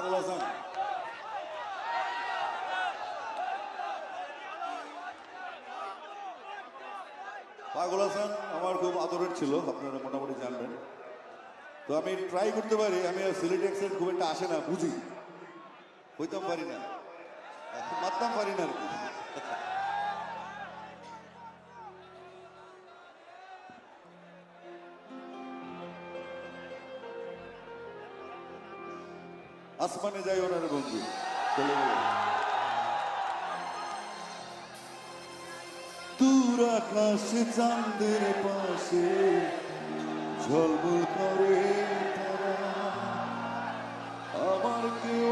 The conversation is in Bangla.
পাগল হাসান পাগল হাসান আমার খুব আদরের ছিল, আপনারা মোটামুটি জানবেন। তো আমি ট্রাই করতে পারি, আমি সিলেটি অ্যাকসেন্ট খুব একটা আসে না, বুঝি, হইতাম পারি না, মারতাম পারি না আর কি। আসমানে যাই ওনার বন্ধু চলে গেল। দূর আকাশে চাঁদের পাশে ঝলমল করে তারা, আমার কেউ